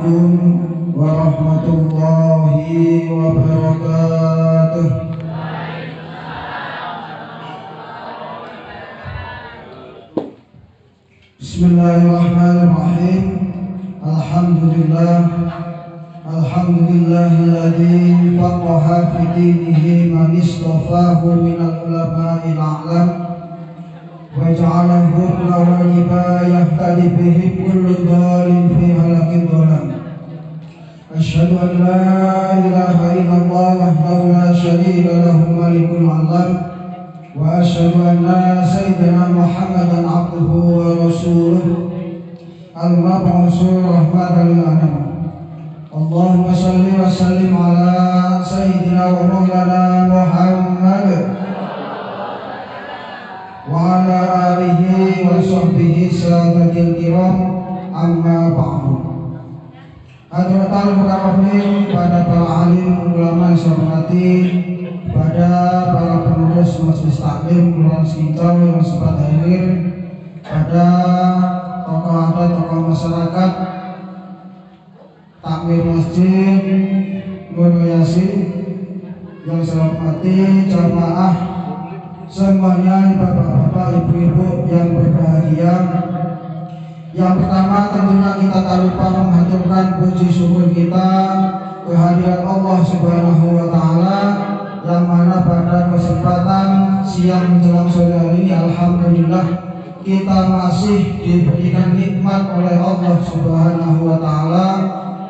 Assalamualaikum warahmatullahi wabarakatuh. Bismillahirrahmanirrahim. Alhamdulillahilladzi faqaha fi dinihi man istafahu minal ulama'il a'lam wa ja'alahu lawajibah yahtadi bihi kullu dhalin fi halaqid dhalam. Asyhadu an la ilaha illallah wahdahu la syarika lahu malikul alam wa asyhadu anna sayyidina Muhammadan abduhu wa rasuluh al-mab'uts rahmatan lil alamin. Allahumma shalli wa sallim ala sayyidina wa maulana Muhammad wa ala alihi wa sahbihi sadatil kiram, amma ba'du. Hadratul mukarramin, pada para alim ulama yang saya hormati, pada para pengurus majelis taklim Kelurahan Sekitar yang sempat hadir, pada tokoh adat, tokoh masyarakat, takmir masjid Nur Yasin yang saya hormati, jamaah semuanya, bapak-bapak, ibu-ibu yang berbahagia. Yang pertama tentunya kita tak lupa menghaturkan puji syukur kita kehadiran Allah Subhanahu wa Ta'ala, yang mana pada kesempatan siang menjelang sore hari ini alhamdulillah kita masih diberikan nikmat oleh Allah Subhanahu wa Ta'ala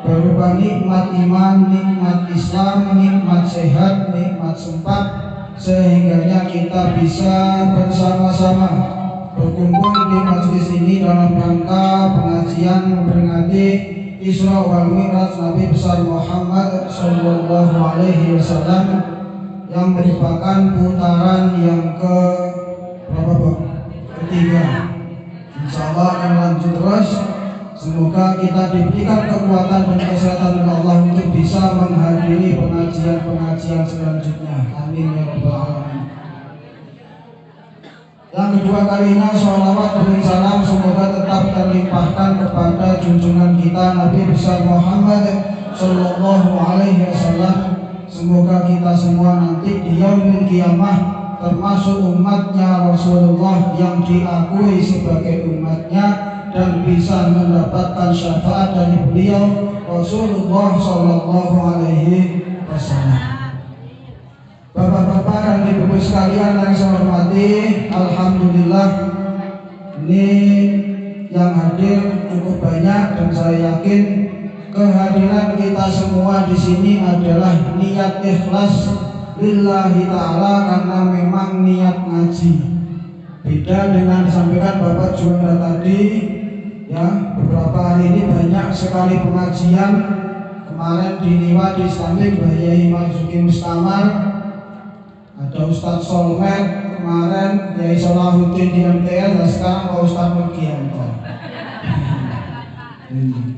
berupa nikmat iman, nikmat Islam, nikmat sehat, nikmat sempat, sehingga kita bisa bersama-sama berkumpul di majelis ini dalam rangka pengajian memperingati Isra wal Mi'raj Nabi besar Muhammad sallallahu alaihi wasallam, yang merupakan putaran yang ketiga. Insyaallah akan lanjut terus. Semoga kita diberikan kekuatan dan kesehatan oleh Allah untuk bisa menghadiri pengajian-pengajian selanjutnya. Amin ya rabbal alamin. Yang kedua kalinya sholawat dan salam semoga tetap terlimpahkan kepada junjungan kita Nabi besar Muhammad sallallahu alaihi wasallam. Semoga kita semua nanti di yaumul qiyamah termasuk umatnya Rasulullah yang diakui sebagai umatnya dan bisa mendapatkan syafaat dari beliau Rasulullah sallallahu alaihi wasallam. Bapak-bapak dan ibu-ibu sekalian yang saya hormati, alhamdulillah ini yang hadir cukup banyak, dan saya yakin kehadiran kita semua di sini adalah niat ikhlas lillahi ta'ala, karena memang niat ngaji. Beda dengan disampaikan Bapak juara tadi, ya, beberapa hari ini banyak sekali pengajian. Kemarin di Niwa di Islamik Mbak Yai Marzuki Mustamar, ada Ustadz Solmed, kemarin Yai Solahuddin di MTS, dan sekarang Pak Ustadz Mergianto.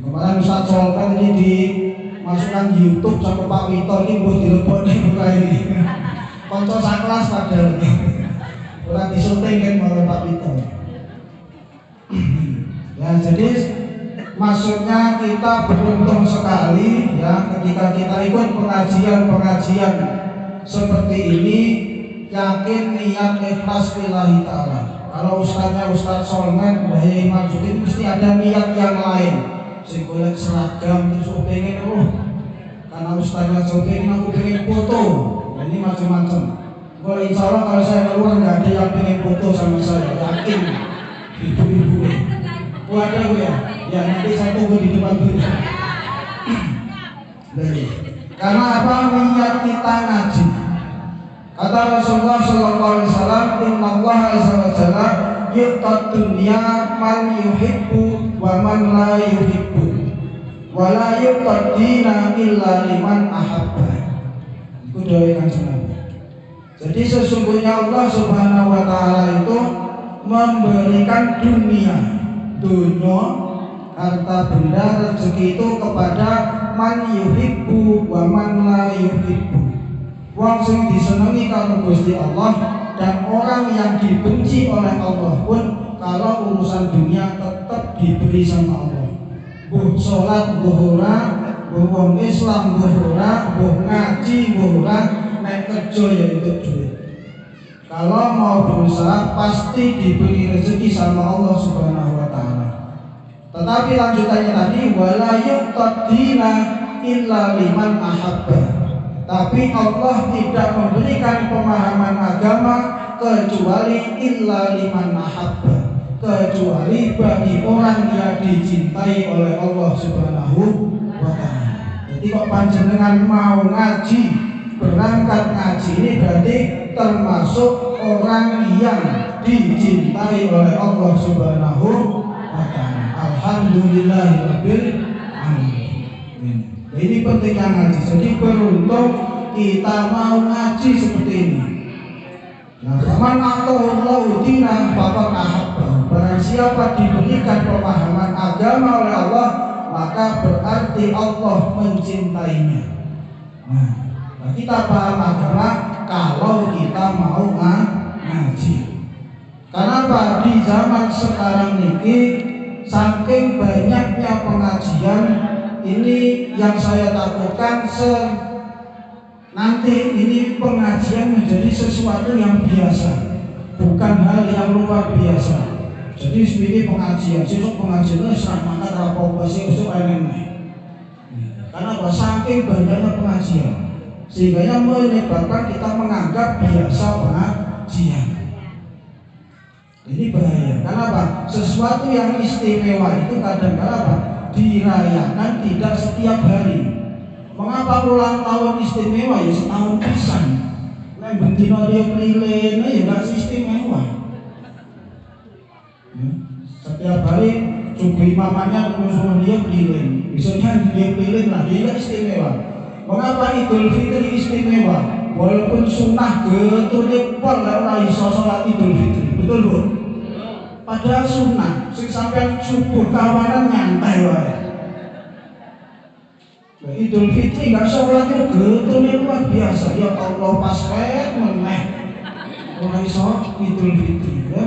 Kemarin Ustadz Solmed ini dimasukkan di YouTube sama Pak Wito, ini buat dilepon di buka ini. Konco saklas padahal orang disunting kan oleh Pak Wito. Ya, jadi maksudnya kita beruntung sekali ya ketika kita ikut pengajian-pengajian seperti ini, yakin niat ikhlas lillahi ta'ala. Kalau ustaznya Ustadz Solmed, Mbah Yai Marzuki, mesti ada niat yang lain. Sing golek seragam terus pengen karena ustaznya pengen, aku pengen foto. Nah, ini macam-macam. Kalau insya Allah kalau saya keluar nggak ada yang pengen foto sama saya, yakin. Ibu-ibu ada ya? Ya nanti saya tunggu di depan dulu. Karena apa? Niat kita ngaji. Kata Rasulullah sallallahu alaihi wasallam, "Innallaha azza wa jalla yu'tad dunya man yuhibbu wa man la yuhibbu, wa la yu'tad dina illa liman ahabba." Itu doa Kanjeng Nabi. Jadi sesungguhnya Allah Subhanahu wa taala itu memberikan dunia, harta benda, rezeki itu kepada man yuhibbu wa man la yuhibbu. Wong sing disenangi karo Gusti Allah dan orang yang dibenci oleh Allah pun kalau urusan dunia tetap diberi sama Allah. buh sholat buh ora, buh wong Islam buh ora, buh ngaji buh ora, nek kerja ya untuk duit. Kalau mau berusaha pasti diberi rezeki sama Allah Subhanahu wa taala. Tetapi lanjutannya tadi wala yuqaddina illa liman ahabba. Tapi Allah tidak memberikan pemahaman agama kecuali illa liman ahabba, kecuali bagi orang yang dicintai oleh Allah Subhanahu wa taala. Jadi kok panjenengan mau ngaji, berangkat ngaji ini berarti termasuk orang yang dicintai oleh Allah Subhanahu wa taala. Alhamdulillahirabbil alamin. Ini pentingnya ngaji. Jadi beruntung kita mau ngaji seperti ini. Nah, faman ata'allahu dinan faqad ahabba. Barang siapa diberikan pemahaman agama oleh Allah, maka berarti Allah mencintainya. Nah, kita paham agama kalau kita mau ngaji. Kenapa di zaman sekarang ini saking banyaknya pengajian ini yang saya takutkan nanti ini pengajian menjadi sesuatu yang biasa, bukan hal yang luar biasa. Jadi ini pengajian, besok pengajian serah maka rapopo besok aneh. Karena saking banyaknya pengajian, sehingga menyebabkan kita menganggap biasa pengajian. Ini bahaya. Kenapa? Sesuatu yang istimewa itu kadang-kadang dirayakan tidak setiap hari. Mengapa ulang tahun istimewa? Ya setahun pisan. Nek bendina dia kelilin ya enggak istimewa. Ya. Setiap hari subuh mamanya suruh dia kelilin. Misalnya dia kelilin lah, dia enggak istimewa. Mengapa Idul Fitri istimewa? Walaupun sunnah getune pol ora iso salat Idul Fitri. Betul, Bu? Padahal sunnah, sing sampean subuh kawanan nyantai wae. Idul Fitri nggak sholat itu getune luar biasa. Ya Allah pas meneh ora iso Idul Fitri ya.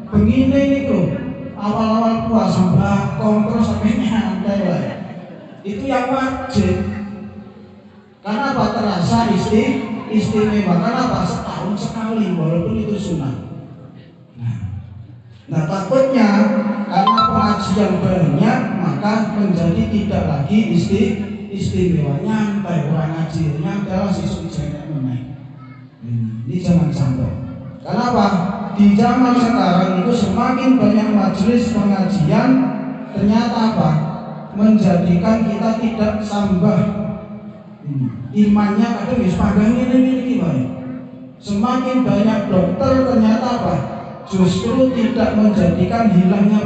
Begini niku awal-awal puasa bakong terus sampai nyantai wae. Itu yang wajib. Karena apa terasa istimewa? Karena apa setahun sekali walaupun itu sunnah. Nah takutnya karena pengajian banyak maka menjadi tidak lagi istimewa, nyantai orang ngaji, nyantai lah sisuk jalan meneh. Ini jangan sampai. Kenapa? Di zaman sekarang itu semakin banyak majelis pengajian ternyata apa? Menjadikan kita tidak sambah imannya kadang wis panggang ini bae. Semakin banyak dokter ternyata apa? Justru tidak menjadikan hilangnya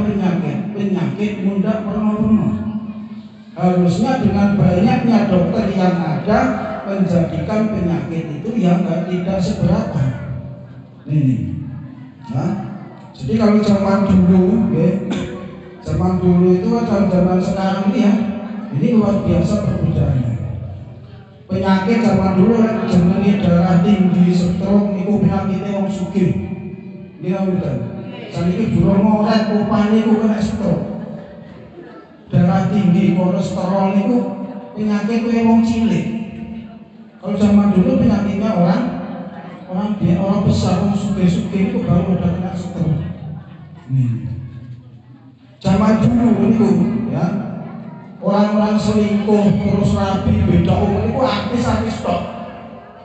penyakit mudah pernah. Harusnya dengan banyaknya dokter yang ada menjadikan penyakit itu yang tidak seberapa. Ini, nah, jadi kalau zaman dulu, ya, zaman dulu itu zaman sekarang ini ya, ini luar biasa perbedaannya. Penyakit zaman dulu jenenge darah tinggi, stroke, itu penyakitnya wong sugih. Ini udah, saniki burung ngoret, upah niku kena stroke. Darah tinggi, kolesterol itu penyakit wong cilik. Kalau zaman dulu penyakitnya orang besar, orang sugih-sugih itu baru ada kena stroke. Zaman dulu itu ya, orang-orang selingkuh terus rabi beda umur itu artis-artis tok.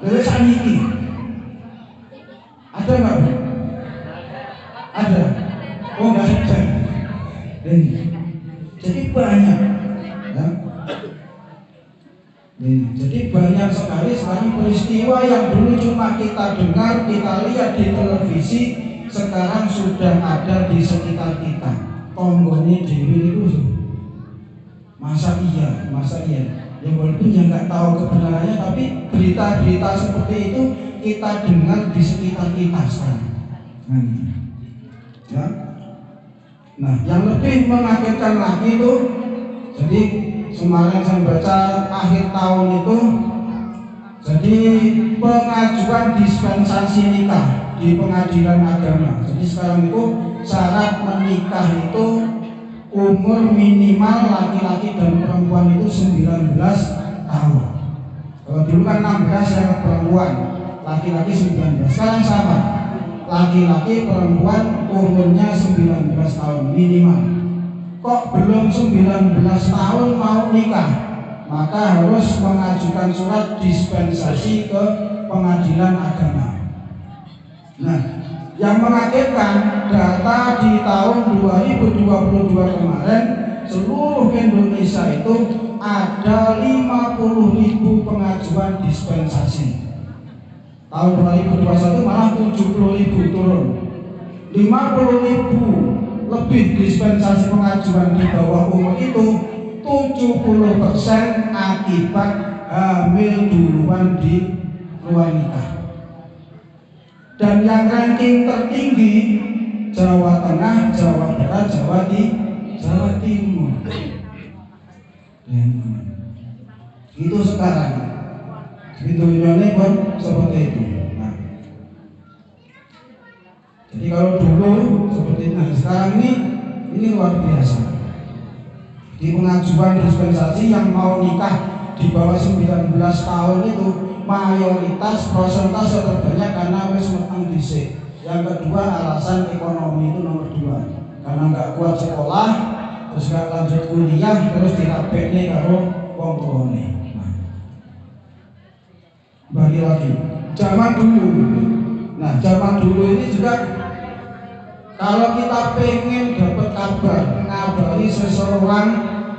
Dari saniki ada nggak? Ada. Oh nggak ada. Jadi banyak ya. Jadi banyak sekali sekarang peristiwa yang dulu cuma kita dengar, kita lihat di televisi, sekarang sudah ada di sekitar kita. Tonggone dewi itu masa iya yang walaupun yang nggak tahu kebenarannya, tapi berita-berita seperti itu kita dengar di sekitar kita sekarang. Ya. Nah, yang lebih mengagetkan lagi itu, jadi kemarin saya baca akhir tahun itu, jadi pengajuan dispensasi nikah di pengadilan agama. Jadi sekarang itu syarat menikah itu umur minimal laki-laki dan perempuan itu 19 tahun. Kalau dulu kan 16 yang perempuan, laki-laki 19. Sekarang sama, laki-laki perempuan umurnya 19 tahun minimal. Kok belum 19 tahun mau nikah, maka harus mengajukan surat dispensasi ke pengadilan agama. Nah, yang mengagetkan, data di tahun 2022 kemarin seluruh Indonesia itu ada 50.000 pengajuan dispensasi. Tahun 2021 malah 70.000, turun 50.000 lebih dispensasi pengajuan di bawah umur itu. 70% akibat hamil duluan di luar nikah. Dan yang ranking tertinggi Jawa Tengah, Jawa Barat, Jawa Timur. Itu sekarang. Itu ini pun seperti itu. Nah, jadi kalau dulu seperti itu, nah sekarang ini luar biasa. Di pengajuan dispensasi yang mau nikah di bawah 19 tahun itu mayoritas prosentase terbanyak karena wis meteng dhisik. Yang kedua alasan ekonomi, itu nomor 2. Karena nggak kuat sekolah, terus nggak lanjut kuliah, terus dirapekne karo wong tuane. Nah, balik lagi zaman dulu. Nah, zaman dulu ini juga kalau kita pengen dapat kabar, ngabari seseorang,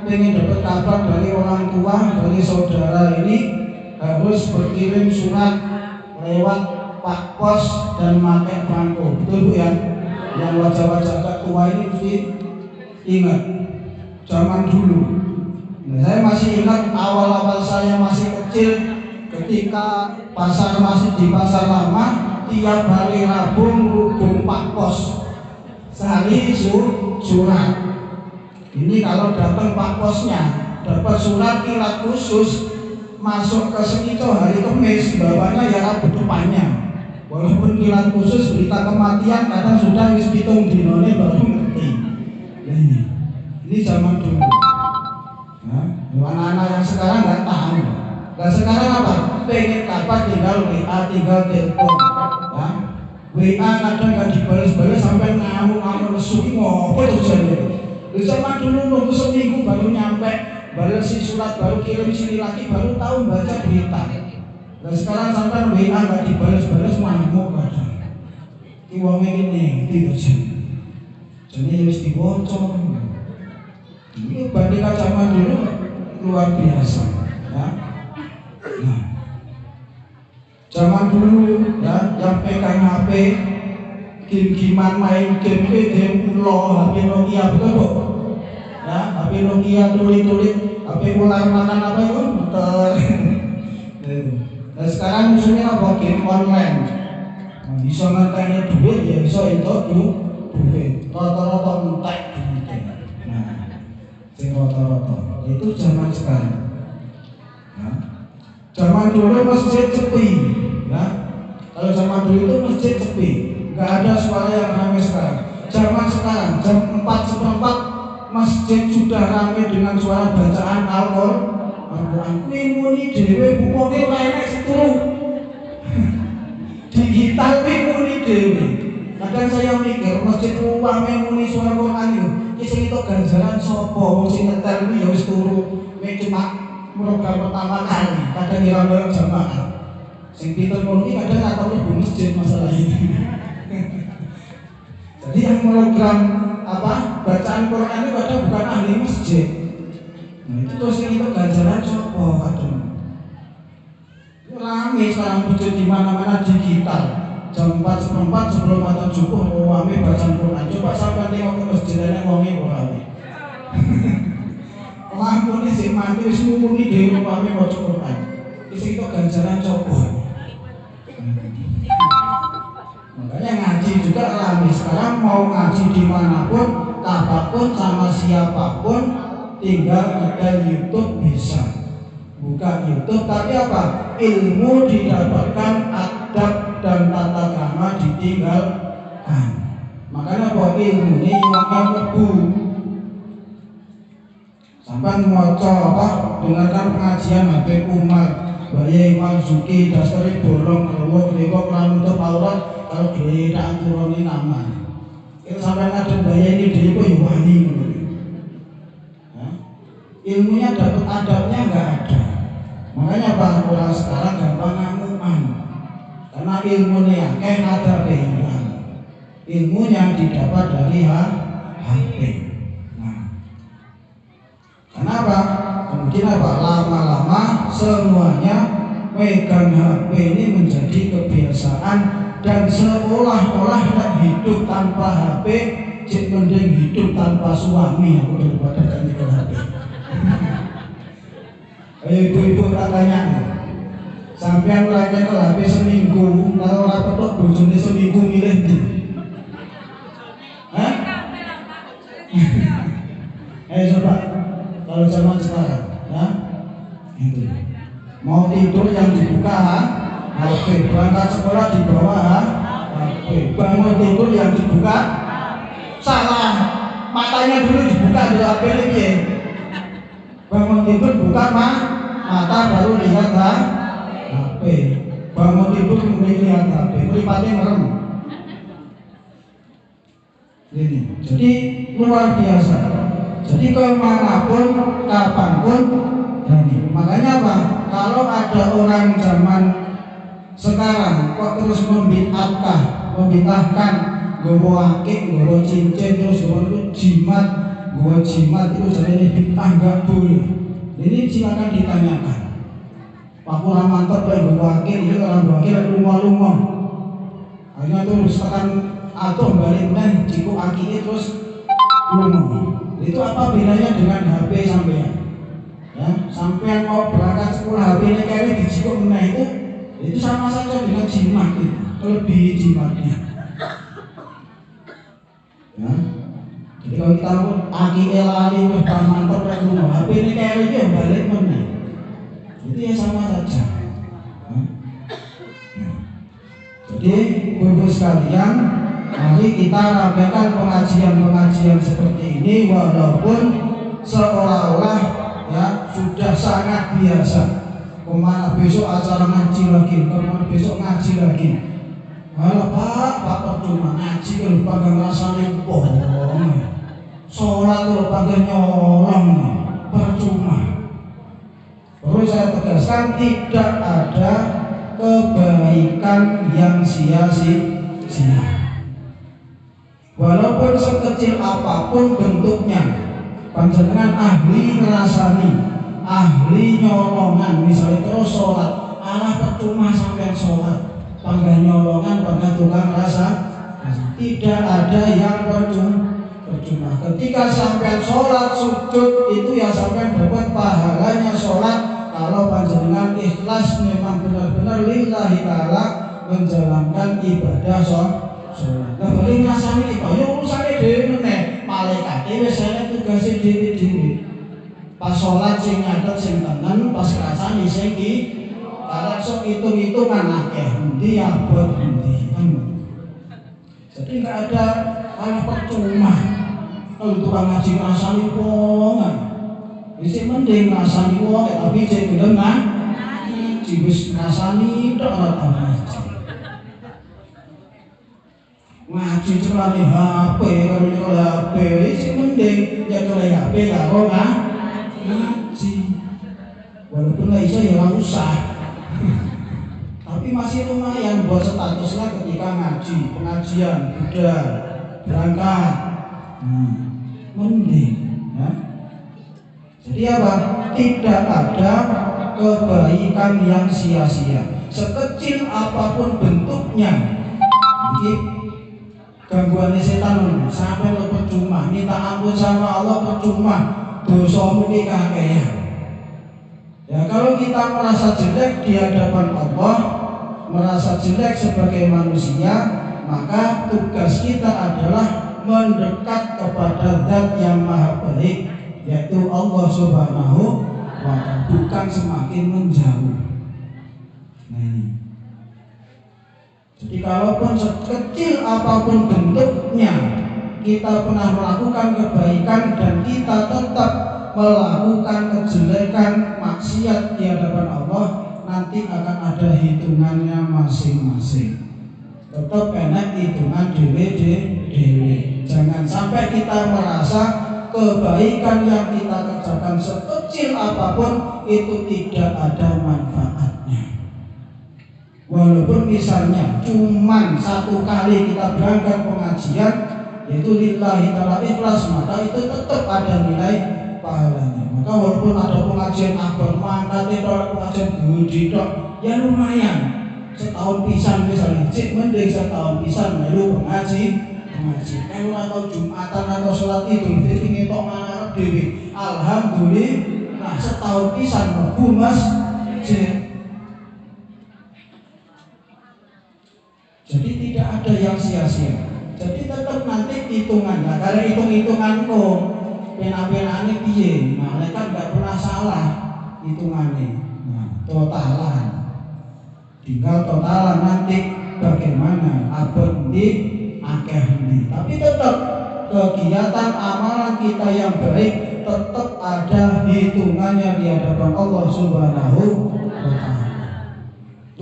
pengen dapat kabar dari orang tua, dari saudara ini, harus berkirim surat lewat Pak Pos dan pakai bangko. Betul Bu ya? Yang wajah-wajah agak tua ini mesti ingat zaman dulu. Nah, saya masih ingat awal-awal saya masih kecil, ketika pasar masih di pasar lama, tiap hari Rabu ngubung Pak Pos sehari surat. Ini kalau datang Pak Posnya dapat surat kilat khusus, masuk ke Sekico hari Kamis, bawahnya ya Rabu depannya. Walaupun kilat khusus berita kematian kadang sudah wis pitung dinone baru ngerti. Ini zaman dulu. Nah, anak-anak yang sekarang nggak tahu. Nah sekarang apa? Pengen kabar tinggal WA, tinggal telepon. Nah, WA kadang nggak dibalas-balas sampai ngamuk-ngamuk lesu. Ngopo itu jadi? Di zaman dulu nunggu seminggu baru nyampe, baru si surat, baru kirim sini lagi, baru tahu baca berita. Nah sekarang sampai WA nggak dibalas-balas ngamuk kadang. Iwangnya ini tidak sih. Jadi harus dibocor. Ini bandingkan zaman dulu luar biasa. Ya. Nah, zaman dulu ya, yang pegang HP, game-gamean main game ulo, HP Nokia, betul Bu? Ya, HP Nokia tulis-tulis, HP ular makan apa itu? Muter. Nah sekarang musuhnya apa? Game online. Nah, bisa ngertanya duit ya bisa itu duit. Rata-rata entek duit. Nah, sing rata-rata itu zaman sekarang. Nah, zaman dulu masjid sepi, ya. Kalau zaman dulu itu masjid sepi, nggak ada suara yang ramai sekarang. Zaman sekarang jam 4:04 masjid sudah ramai dengan suara bacaan Al-Quran. Muni dewe bukunya enek situ. Digital muni dewe. Kadang saya mikir masjid ramai muni suara Quran itu ganjaran sopo, wong sing ngetel iki ya wis turu, mek cuma program pertama kali, kadang ngira bareng jamaah. Sing pinter ngono iki kadang ora tau mlebu masjid masalah ini. Jadi yang program bacaan Quran itu kadang bukan ahli masjid. Nah, itu terus itu ganjaran sopo kadang. Rame sekarang masjid di mana-mana digital. Jam 4:04 sebelum adzan subuh rame bacaan Quran. Coba sampai tengok ke masjid ana wonge kok rame. Lampune sing mati wis muni dhewe rame maca Quran. Iki itu ganjaran coba. Makanya ngaji juga rame. Sekarang mau ngaji dimanapun, kapanpun, sama siapapun, tinggal ada YouTube bisa. Buka YouTube, tapi apa? Ilmu didapatkan, adab dan tata krama ditinggalkan. Makanya bahwa ilmu ini yang lebu. Sampai maca apa dengarkan pengajian Habib Umar, Bayi Marzuki, Dastari Borong, Rewo, Reko, Pramuto, Paurat, kalau geledak turuni nama. Itu sampai ada bayi ini dia itu wani. Ilmunya dapat adabnya nggak ada. Makanya orang sekarang gampang ngamukan. Karena ilmunya akeh ada hilang. Ilmunya didapat dari HP. Kenapa? Kemudian apa? Lama-lama semuanya megang HP ini menjadi kebiasaan dan seolah-olah hidup tanpa HP cek mending hidup tanpa suami aku daripada ganti ke HP. Ayo ibu-ibu tak tanya, sampean mulai ke HP seminggu, kalau rapat kok bojone seminggu milih di? Hah? Ayo coba. Kalau zaman sekarang, ya, itu mau tidur yang dibuka HP, berangkat sekolah di bawah HP, bangun tidur yang dibuka salah, matanya dulu dibuka di HP lagi, bangun tidur buka mata baru lihat HP, bangun tidur kemudian lihat HP, melipatnya merem. Ini, jadi luar biasa. Jadi kemanapun, kapanpun, makanya apa? Kalau ada orang zaman sekarang kok terus membid'ahkan, gowo akik, gowo cincin, terus gowo jimat itu jadi bid'ah nggak boleh. Ini silakan ditanyakan. Pak Pura mantap baik gowo akik, ini orang gowo akik lumah-lumah. Akhirnya terus tekan atau balik dan jiko akiknya terus lumah. Itu apa bedanya dengan HP sampean? Ya, sampean mau berangkat sekolah HP-nya kayak dijikuk meneh itu sama saja dengan jimat itu, lebih jimatnya. Ya. Jadi kalau kita aki elali wis mantap rek rumah HP-nya kayak iki balik meneh. Itu ya sama saja. Ya. Jadi Bapak sekalian, mari kita rapikan pengajian-pengajian seperti ini walaupun seolah-olah ya sudah sangat biasa. Kemana besok acara ngaji lagi, kemana besok ngaji lagi. Kalau Pak percuma ngaji kalau pakai rasanya bohong, sholat kalau pakai nyolong, percuma. Terus saya tegaskan tidak ada kebaikan yang sia-sia. Walaupun sekecil apapun bentuknya, panjenengan ahli ngerasani, ahli nyolongan, misalnya terus sholat, alah percuma sampai sholat, pangga nyolongan, pangga tukang rasa, tidak ada yang percuma. Ketika sampai sholat sujud itu ya sampai dapat pahalanya sholat. Kalau panjenengan ikhlas memang benar-benar lillahi ta'ala menjalankan ibadah sholat. Nah, balik ngrasani iki yo urusane dhewe meneh. Malaikate wis ana tugase dhewe-dhewe. Pas salat sing nyatet sing tengen, pas ngrasani sing iki karep sok hitung-hitungan akeh. Endi abot endi. Jadi enggak ada hal percuma. Kalau tukang ngaji ngrasani wong. Wis mending ngrasani wong tapi cek gelem ngaji wis ngrasani tok ora tau ngaji. Ngaji celane HP karo nyekel HP iki mending nyekel HP karo ngaji. Walaupun nggak iso ya nggak usah. Tapi masih lumayan buat statusnya ketika ngaji, pengajian, budal, berangkat. Mending ya. Jadi apa? Tidak ada kebaikan yang sia-sia. Sekecil apapun bentuknya. Jadi gangguan setan sampai lo percuma, minta ampun sama Allah percuma, dosamu ini kakean. Ya kalau kita merasa jelek di hadapan Allah, merasa jelek sebagai manusia, maka tugas kita adalah mendekat kepada Zat yang Maha Baik, yaitu Allah Subhanahu wa Ta'ala, bukan semakin menjauh. Nah ini. Jadi kalaupun sekecil apapun bentuknya kita pernah melakukan kebaikan dan kita tetap melakukan kejelekan maksiat di hadapan Allah, nanti akan ada hitungannya masing-masing. Tetap enak hitungan dewe. Jangan sampai kita merasa kebaikan yang kita kerjakan sekecil apapun itu tidak ada manfaatnya. Walaupun misalnya cuman 1 kali kita berangkat pengajian, yaitu lillahi ta'ala ikhlas, maka itu tetap ada nilai pahalanya. Maka walaupun ada pengajian abang mangkat itu pengajian budi ya lumayan. Setahun pisan misalnya, cik mending setahun pisan melu pengaji. Kalau atau Jumatan atau sholat Idul Fitri ngetok ngarep dhewe. Alhamdulillah setahun pisan mlebu masjid. Jadi tidak ada yang sia-sia. Jadi tetap nanti hitungan. Nah, kalau hitung-hitungan kok pena-penane piye? Malaikat enggak pernah salah hitungannya. Nah, totalan. Tinggal totalan nanti bagaimana abad di akeh di. Tapi tetap kegiatan amalan kita yang baik tetap ada hitungannya di hadapan Allah Subhanahu wa taala.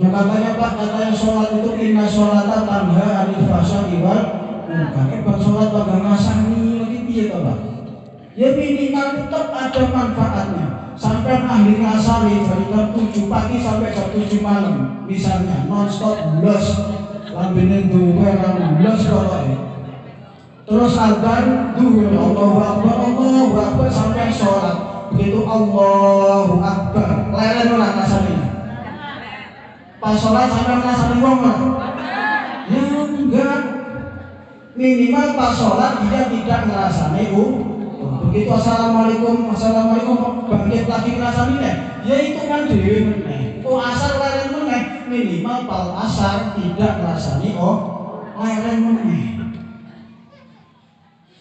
Katanya Pak, katanya sholat itu inna sholata tanha anil fahsya'i wal munkar. Bang sholat bang ngasani lagi piye to Pak? Ya minimal tetap ada manfaatnya. Sampai ahli ngasari dari jam 7 pagi sampai jam 7 malam misalnya non-stop blas lambene duwe kan blas pokoknya. Terus adzan duhur Allahu Akbar sampai sholat. Begitu Allahu Akbar leren ora ngasani. Pas sholat sampai ngasani wong ya enggak. Minimal pas sholat dia tidak ngerasani begitu assalamualaikum bangkit lagi ngerasani nih ya itu kan dewe meneh. Asar leren meneh minimal pal asar tidak ngerasani leren meneh.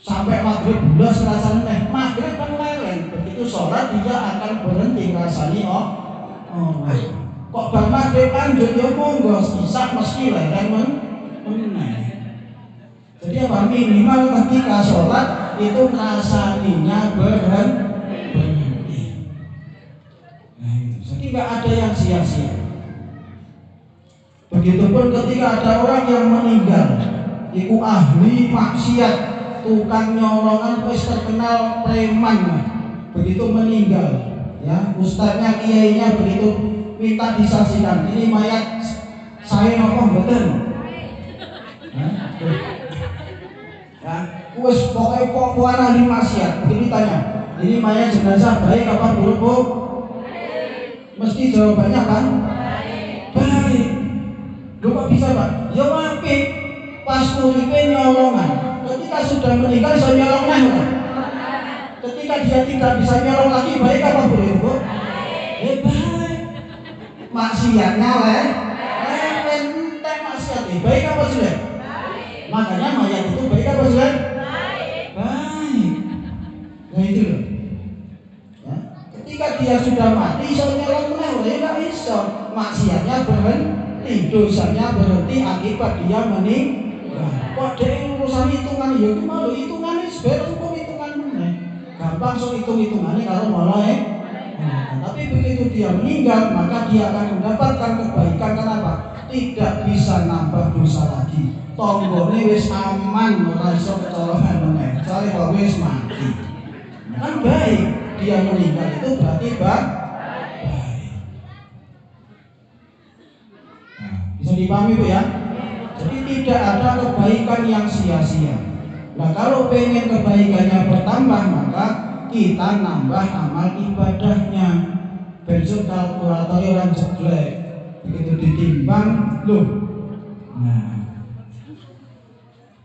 Sampai maghrib bulas ngerasani nih maghrib kan leren. Begitu sholat dia akan berhenti ngerasani kok bang maghrib kan ya monggo isak mesti leren meneh. Jadi apa minimal ketika sholat itu rasaninya berhenti. Nah, jadi nggak ada yang sia-sia. Begitupun ketika ada orang yang meninggal, itu ahli maksiat, tukang nyolongan, wis terkenal preman. Begitu meninggal, ya ustadznya kiainya begitu minta disaksikan, ini mayat saya ngomong betul. Wes pokoknya pokok ahli maksiat. Begini tanya, ini mayat jenazah baik apa buruk Bu? Mesti jawabannya kan? Baik. Lu kok bisa Pak? Ya apik. Pas uripe nyolongan. Ketika sudah meninggal bisa nyolong lagi. Ketika dia tidak bisa nyolong lagi baik apa buruk Bu? Baik. Maksiatnya entek maksiat. Baik apa jelek? Makanya mayat itu baik apa jelek? Baik. Nah itu loh. Ya. Ketika dia sudah mati, iso nyolong meneh, ya enggak iso. Maksiatnya berhenti, dosanya berhenti akibat dia meninggal. Kok dia urusan hitungan ya itu malu hitungannya sebenarnya cukup hitungan meneh. Gampang so hitung-hitungannya kalau malah tapi begitu dia meninggal, maka dia akan mendapatkan kebaikan. Kenapa? Tidak bisa nambah dosa lagi. Tonggone wis aman, ora iso kecolongan meneh. Soale kok wis mati. Kan baik, dia meninggal itu berarti baik. Nah, bisa dipahami Bu ya? Jadi tidak ada kebaikan yang sia-sia. Nah, kalau pengen kebaikannya bertambah, maka kita nambah amal ibadahnya. Besok kalkulatornya orang jelek. Begitu ditimbang, loh. Nah,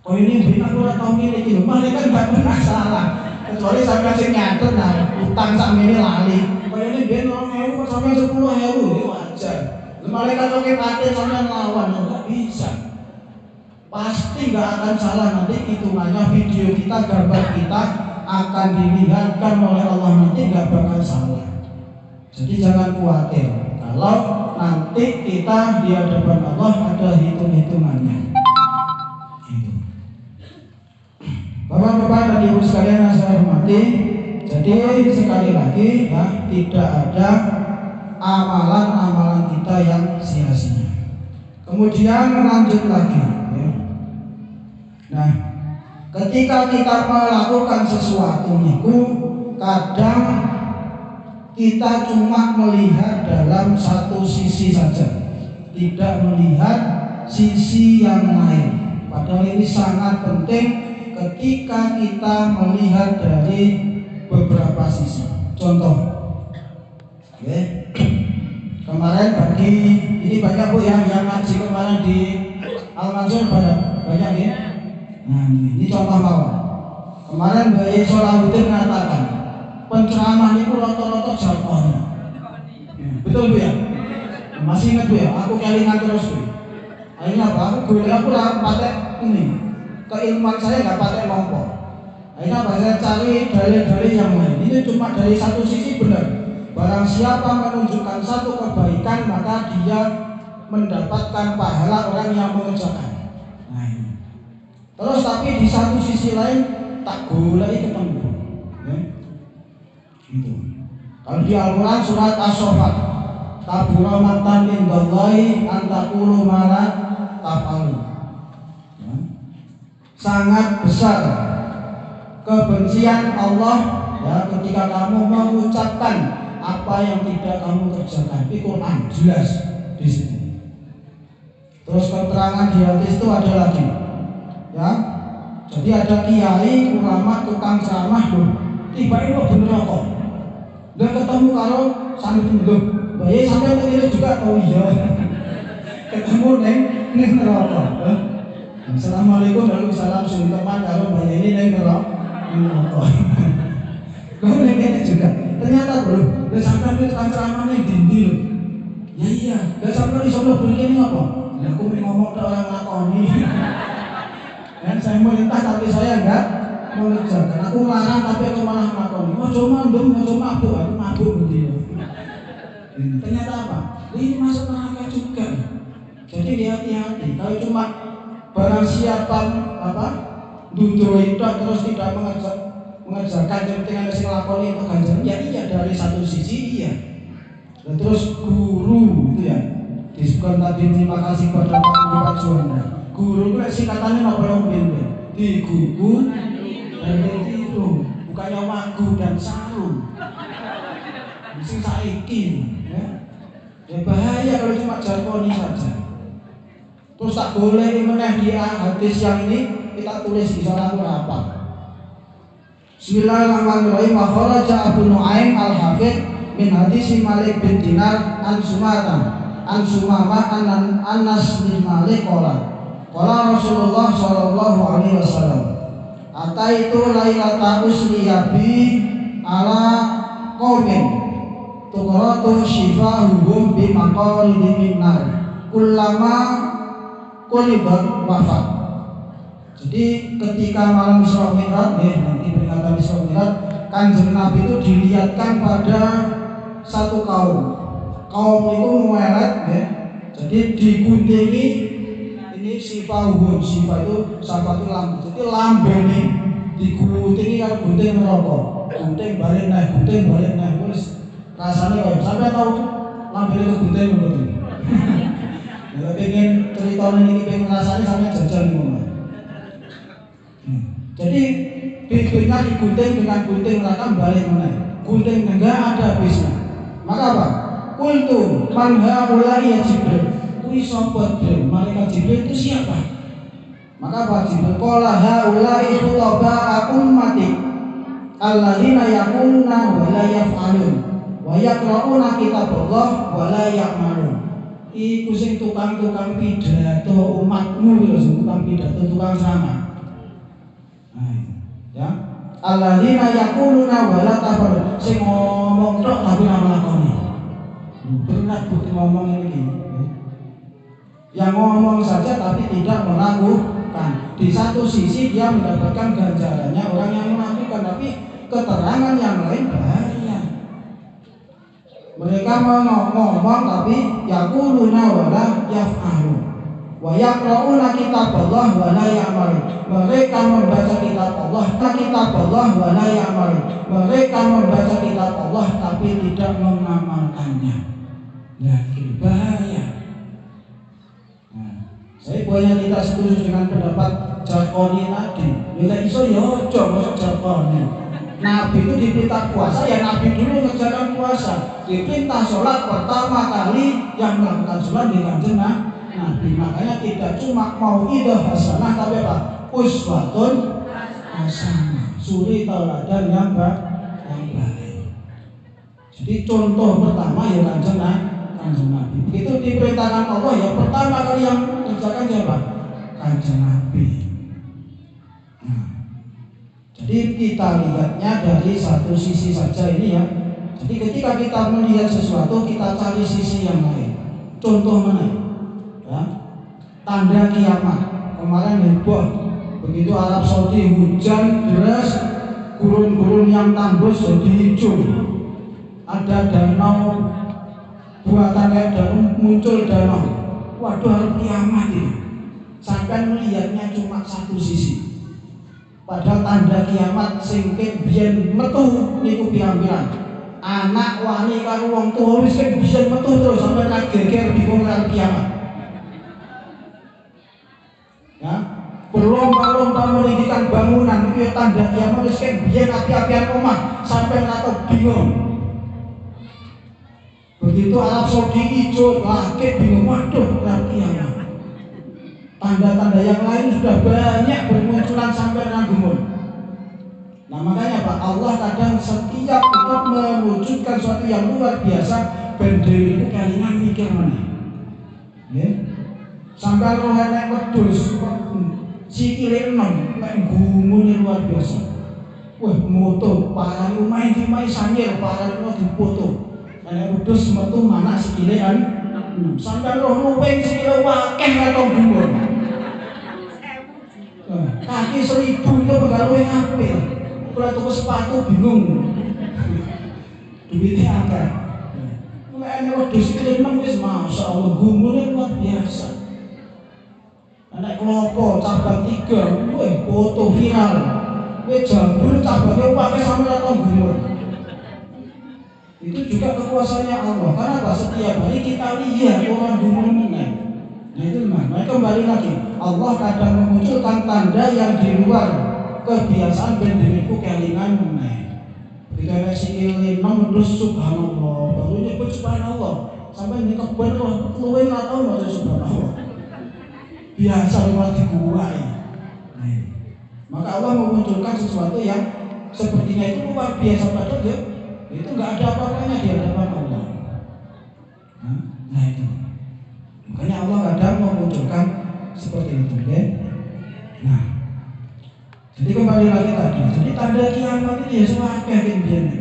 oh ini bina kurang tahu ini gitu, malaikat nggak pernah salah. Kecuali sampai sing nyatet, nah utang sama ini lali. Oh ini bina 1.000 sampai 10.000, ini wajar. Malaikat oke pakai sampai lawan, nggak bisa. Pasti nggak akan salah nanti hitungannya, video kita, gambar kita akan dilihatkan oleh Allah, nanti nggak bakal salah. Jadi jangan khawatir kalau nanti kita di hadapan Allah ada hitung-hitungannya. Bapak-bapak dan ibu sekalian yang saya hormati, Jadi sekali lagi ya, tidak ada amalan-amalan kita yang sia-sia. Kemudian lanjut lagi ya. Nah, ketika kita melakukan sesuatu niku kadang kita cuma melihat dalam satu sisi saja, tidak melihat sisi yang lain. Padahal ini sangat penting ketika kita melihat dari beberapa sisi. Contoh, oke. Kemarin bagi ini banyak Bu yang ngaji kemarin di Al-Mansur banyak ya. Nah, ini contoh mawon. Kemarin Mbak Solahuddin mengatakan penceramah itu rata-rata jargonnya. Betul Bu ya? Masih ingat Bu ya? Aku kelingan terus Bu. Akhirnya apa? Aku lah pakai ini. Keilmuan saya nggak pakai nompo. Akhirnya apa? Saya cari dalil-dalil yang lain. Ini cuma dari satu sisi benar. Barang siapa menunjukkan satu kebaikan maka dia mendapatkan pahala orang yang mengerjakan. Nah, ini. Terus tapi di satu sisi lain tak boleh ketemu. Ya. Itu. Kalau di Al-Quran surat As-Saffat, kabura maqtan indallahi an taqulu ma la taf'alu. Ya. Sangat besar kebencian Allah ya ketika kamu mengucapkan apa yang tidak kamu kerjakan. Di Quran jelas di situ. Terus keterangan di hadis itu ada lagi, ya. Jadi ada kiai, ulama, tukang ceramah, tiba itu bener kok. Dan ketemu kalau sambil tunggu, bayi sampai tenggelam juga. Oh iya, ketemu neng neraka. Assalamualaikum warahmatullahi wabarakatuh. Teman kalau bayi ini neng neraka. Kamu neng ini juga. Ternyata bro, gak sampai itu tukang ceramahnya dindi loh. Ya iya, gak sampai di Solo begini apa? Ya aku mau ngomong ke orang lakoni. Dan saya merintah tapi saya enggak mengerjakan. Aku larang tapi aku malah lakoni. Mau cuma dong, mau cuma mabuk, aku mabuk begini. Ternyata apa? Ini masuk neraka juga. Jadi hati-hati. Kalau cuma barang siapa apa duduk itu terus tidak mengerjakan dengan si lakoni itu ganjaran, ya iya dari satu sisi iya. Dan terus guru itu ya disebutkan tadi, terima kasih pada Pak Juanda. Guru itu singkatannya apa yang berbeda? Digugu dan ditiru, bukannya wagu dan sarung. Mesti saiki ya. Ya bahaya kalau cuma jargoni saja. Terus tak boleh meneh dia hadis yang ini kita tulis di sana apa? Bismillahirrahmanirrahim. Wa kharaja Abu Nu'aim al-Hafidh min hadis Malik bin Dinar an Sumamah an Anas bin Malik qala Rasulullah sallallahu alaihi wasallam ataitu lailata usliyabi ala qaumin tuqratu shifahuhum bi maqalidin min nar kullama qulibat wafat. Jadi ketika malam Isra Mi'raj, nanti peringatan Isra Mi'raj, Kanjeng Nabi itu dilihatkan pada satu kaum. Kaum itu melet, ya. Jadi diguntingi ini sifahun, sifah itu sahabat itu lambe. Jadi lambe ini diguntingi kalau gunting merokok, gunting balik naik, terus rasanya kok sampai tahu lambe itu gunting begitu. Kalau pengen cerita ini pengen rasanya sampai jajan ngomong. Jadi bedanya digunting dengan gunting mereka balik mana? Gunting enggak ada habisnya. Maka apa? Qultu man haula'i ya Jibril. Kuwi sapa Jibril? Malaikat Jibril itu siapa? Maka apa Jibril? Qala haula'i khutaba ummati alladzina yaquluna wa la yaf'alun wa yaqra'una kitaballah wa la ya'malun. Iku sing tukang-tukang pidato umatmu lho, tukang pidato, tukang ceramah. Ya, alladzina yaquluna wa la taf'alun, sing ngomong tok tapi ora nglakoni. Berat bukti ngomong ini. Yang ngomong saja tapi tidak melakukan. Di satu sisi dia mendapatkan ganjarannya orang yang melakukan, tapi keterangan yang lain bahaya. Mereka ngomong tapi yaquluna wa la yaf'alun. Wa yaqra'una kitaballah wa la ya'malun. Mereka membaca kitab Allah, wa la ya'malun. Mereka membaca kitab Allah tapi tidak mengamalkannya. Nah, ini bahaya. Nah, saya bukannya tidak setuju dengan pendapat Jakoni tadi. Bila iso ya ojo masuk Jakoni. Nabi itu diperintah puasa, ya Nabi dulu mengerjakan puasa. Diperintah sholat pertama kali yang melakukan sholat di kanjeng Nabi. Makanya tidak cuma mau idah hasanah, tapi apa? Uswatun hasanah. Suri tauladan yang baik. Jadi contoh pertama ya kanjeng Nabi. Begitu diperintahkan Allah, ya pertama kali yang mengerjakan siapa? Kanjeng Nabi. Jadi kita lihatnya dari satu sisi saja ini ya. Jadi ketika kita melihat sesuatu, kita cari sisi yang lain. Contoh mana? Ya, tanda kiamat. Kemarin heboh, begitu Arab Saudi hujan deras, gurun-gurun yang tandus jadi hijau. Ada danau buatan kayak danau, muncul danau. Waduh, harus kiamat ini. Sampai melihatnya cuma satu sisi. Padahal tanda kiamat singkit biyen metu niku pirang-pirang. Anak wani karo wong tuwa wis biyen metu terus sampai kageger bingung karo kiamat. Ya, berlomba-lomba meninggikan bangunan itu ya tanda kiamat wis biyen api-apian omah sampai nato bingung. Begitu Arab Saudi hijau, lagi bingung, waduh kiamat. Tanda-tanda yang lain sudah banyak bermunculan sampai nanggumun. Nah makanya Pak, Allah kadang setiap kita mewujudkan sesuatu yang luar biasa, bendera itu kalian mikir mana? Ya? Sampai roh naik wedhus, sikile enom, naik gumun luar biasa. Wah moto, para rumah ini mai sanyir, para rumah dipoto. Naik wedhus metu mana sikile sampai roh luweng sikile wakeh atau gumun. Kaki 1000 itu pegawai ngapil. Kalau tuku sepatu bingung. Duitnya apa? Mulai wedhus iki nang wis masyaallah gumune luar biasa. Anak kelompok cabang 3, foto viral. Jambul cabangnya pakai sampai atau gumur. Itu juga kekuasaannya Allah. Karena setiap hari kita lihat orang gumur menang. Nah itu nah kembali lagi Allah kadang memunculkan tanda yang di luar kebiasaan benderiku kelingan meneh. Begitu ada sikil 6 terus subhanallah, baru nyebut subhanallah sampai ini keben roh luwih ora tau maca subhanallah. Biasa lewat diguai. Nah, maka Allah memunculkan sesuatu yang sepertinya itu luar biasa padahal dia itu enggak ada apa-apanya di hadapan Allah. Nah itu. Makanya Allah kadang memunculkan seperti itu, ya. Nah, jadi kembali lagi tadi. Jadi tanda kiamat itu ya semua kayak itu.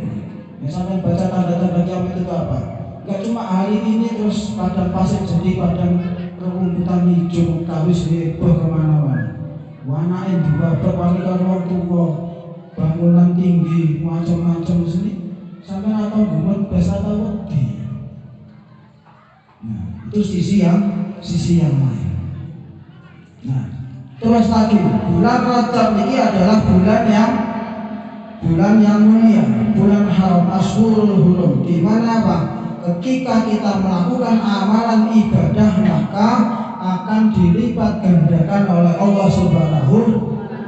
Ya sampai baca tanda-tanda kiamat itu apa? Gak cuma hari ini terus padang pasir jadi padang rumputan hijau kawis heboh kemana-mana. Wanain juga berwanita ruang tua, bangunan tinggi, macam-macam di sini. Sampai atau gumun besa atau wedi. Nah, itu sisi yang lain. Nah, terus lagi bulan Rajab ini adalah bulan yang mulia, bulan haram Ashhurul Hurum, di mana apa? Ketika kita melakukan amalan ibadah maka akan dilipat gandakan oleh Allah Subhanahu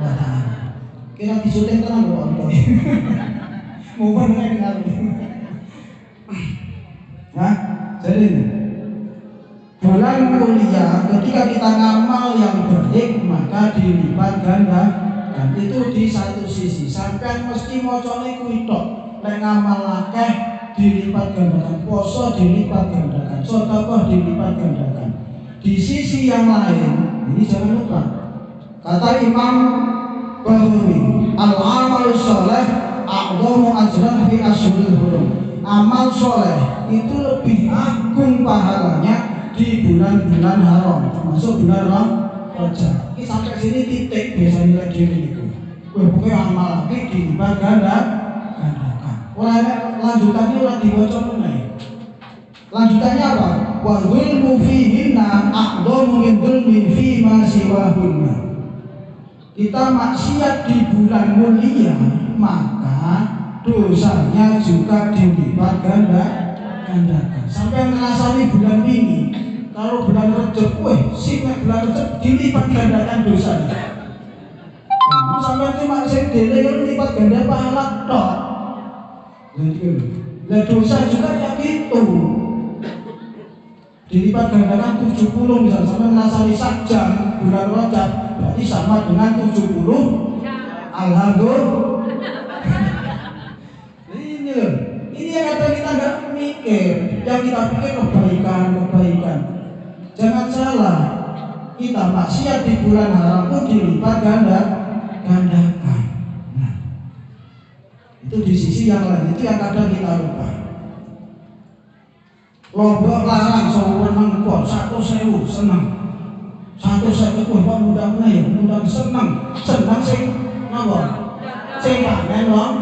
wa taala. Kira disuting tenang kok Allah. Mau mengenal. Nah, jadi ini bulan mulia ketika kita ngamal yang baik maka dilipat ganda dan itu di satu sisi sampai mesti mocone kuwi tok nek ngamal akeh dilipat gandakan, poso dilipat gandakan, sedekah dilipat gandakan. Di sisi yang lain ini jangan lupa kata Imam Bahuri al-amalu sholeh a'dhamu ajran fi ashhuril hurum. Amal soleh itu lebih agung pahalanya di bulan-bulan haram, termasuk bulan Rajab. Ini sampai sini titik biasanya lagi itu. Pokoknya amal lagi dilipat gandakan. Lanjutannya orang dibaca meneh. Lanjutannya apa? wa zulmu fihinna a'dhamu min zulmi fi ma siwahunna. Kita maksiat di bulan mulia, maka dosanya juga dilipat gandakan. Sampai ngerasani bulan ini, kalau bulan Rejab, bulan Rejab dilipat gandakan dosanya. Sampai cuma sedele kan lipat ganda pahala tok. Lah dosa juga ya gitu. Dilipat gandakan 70 misal sama ngerasani sajam bulan Rajab berarti sama dengan 70 alhamdulillah. Ini loh, ini yang kadang kita nggak mikir, yang kita pikir kebaikan. Jangan salah, kita maksiat di bulan haram pun dilipat gandakan. Nah, itu di sisi yang lain, itu yang kadang kita lupa. Lombok larang sewenang pon 1.000 senang. 1.000 pun kok mudah senang sing napa? Sing panen wong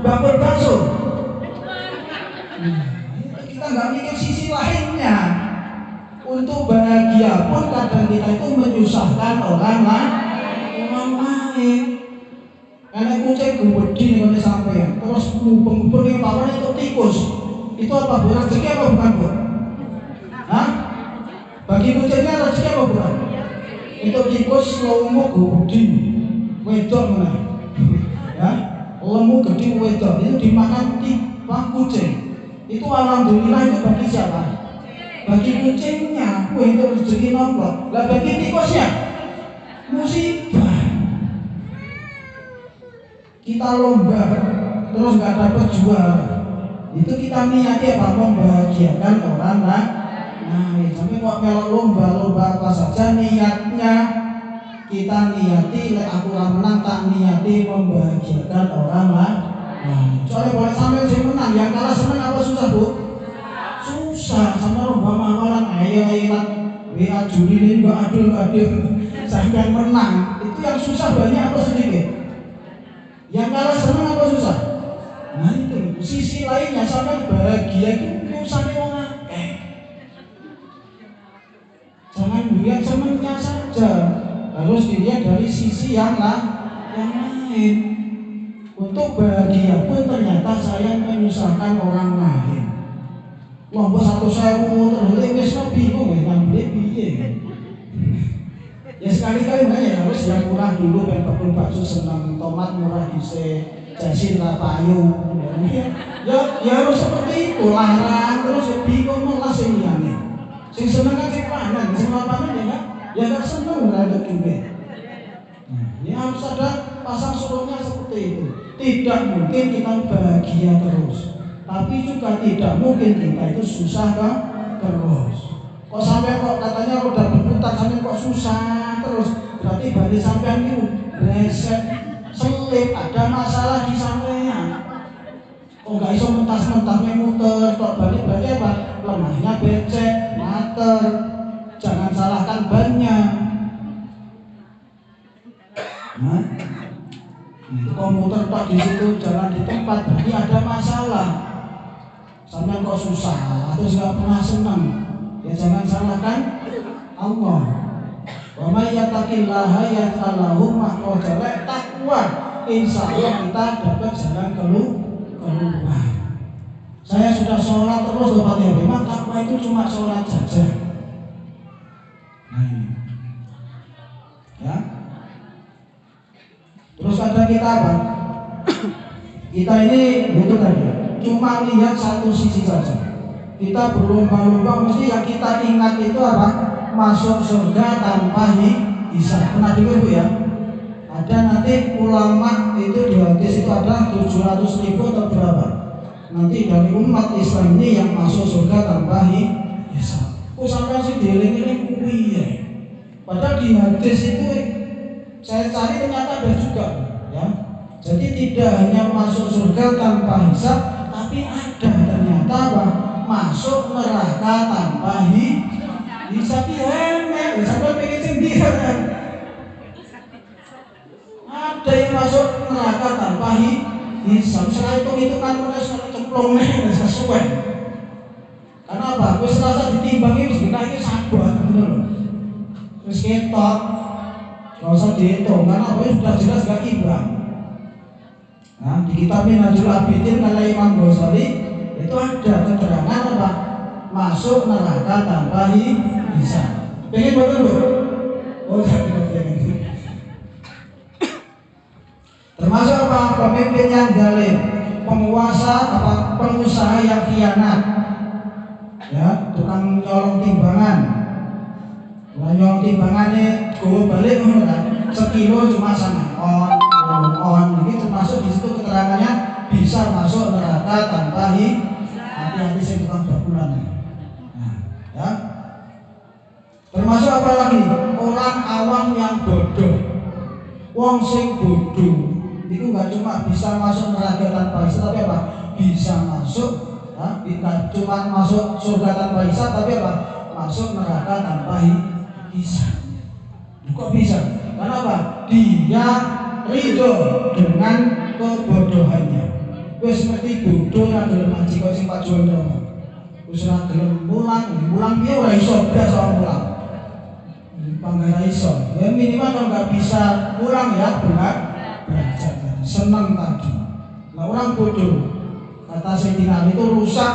bakul bakso. Kita nggak mikir sisi lainnya. Untuk bahagia pun kadang kita itu menyusahkan orang lain. Karena kucing gede nih sampai terus ngubeng-ngubeng yang bawah itu tikus. Itu apa bu? Rezeki apa bukan bu? Hah? Bagi kucingnya rezeki apa bukan? Itu tikus lemu gede, wedok mana? Ya, lemu gede wedok itu dimakan kucing. Itu alhamdulillah itu bagi siapa? Bagi kucingnya, itu rezeki nomplok. Lah bagi tikusnya musibah. Kita lomba terus nggak dapat juara. Itu kita niati apa? Membahagiakan orang lain. Sampai kok melok lomba apa saja niatnya kita niati, aku menang tak niati membahagiakan orang lain. Soalnya boleh sampai saya menang, yang kalah senang apa susah bu? Susah, sama lomba mawalan ayo-ayoan WA juri ini juga adil sampai menang. Itu yang susah banyak apa sedikit? Yang kalah senang apa susah? Nah itu sisi lainnya sampai bahagia itu urusannya orang akeh. Jangan dilihat senangnya saja, harus dilihat dari sisi yang lain. Untuk bahagia pun ternyata saya menyusahkan orang lain. Lombok 1.000 terus bingung ya ngambil piye. Ya sekali-kali banyak harus yang murah dulu pengen bakul bakso senang, tomat murah dhisik, jasin ra payu. Ya harus seperti itu, larang terus bingung malah sing liyane. Sing seneng kan sing panen, sing panen ya enggak seneng ora ada duit. Ya harus ada pasang surutnya seperti itu. Tidak mungkin kita bahagia terus, tapi juga tidak mungkin kita itu susah kan terus. Kok sampai kok katanya roda berputar sampai kok susah terus, berarti balik sampean itu reset selip, ada masalah di sampean. Kok nggak iso mentas-mentasnya muter, kok balik berarti apa? Lemahnya becek, mater. Jangan salahkan bannya. Nah, komputer pak di situ jalan di tempat berarti ada masalah. Sampai kok susah atau nggak pernah senang, ya jangan salahkan Allah. Wa may yattaqillaha yaj'al lahu makhraja. Takwa, insya Allah kita dapat jalan keluar. Saya sudah sholat terus Bapak Ibu, memang takwa itu cuma sholat saja. Nah ini, ya. Terus kata kita apa? Kita ini itu tadi cuma lihat satu sisi saja. Kita berlomba-lomba mesti yang kita ingat itu apa? Masuk surga tanpa hisab. Pernah dengar bu ya? Ada nanti ulama itu di hadis itu ada 700.000 atau berapa? Nanti dari umat Islam ini yang masuk surga tanpa hisab. Kok sampai si dieling-eling ya? Padahal di hadis itu saya cari ternyata ada juga, ya. Jadi tidak hanya masuk surga tanpa hisab, tapi ada ternyata apa? Masuk neraka tanpa hisab. Ya, sampai pengen sendiri. Ada yang masuk neraka tanpa hisab. Setelah itu kan mereka cemplung sesuai. Karena apa? wis rasa ditimbangi wis iki sabar ngono lho. Wis ketok. Enggak usah dihitung karena wis sudah jelas gak imbang. Nah, di kitab Minhajul Abidin kata Imam Ghazali itu ada keterangan apa? Masuk neraka tanpa hisab. Pengen betul Bu? Oh, tidak pengen. Termasuk apa? Pemimpin yang zalim, penguasa apa? Pengusaha yang khianat. Ya, tukang nyolong timbangan. Nyolong timbangannya gue balik ngono kan. Sekilo cuma sama on ini termasuk di situ keterangannya bisa masuk neraka tanpa hati-hati saya tukang bakulan. Nah, ya. Termasuk apa lagi? Orang awam yang bodoh. Wong sing bodoh itu nggak cuma bisa masuk neraka tanpa hisab, tapi apa? Bisa masuk, ya, bukan cuma masuk surga tanpa hisab, tapi apa? Masuk neraka tanpa hisab. Kok bisa? Karena apa? Dia ridho dengan kebodohannya. Wis ngerti bodoh ra gelem ngaji kok sing Pak Jono. Wis ra gelem mulang piye ora iso blas ora mulang. Panggara iso. Ya minimal kalau nggak bisa mulang ya belajar. Senang tadi. Nah orang bodoh kata Sayyidina Ali itu rusak.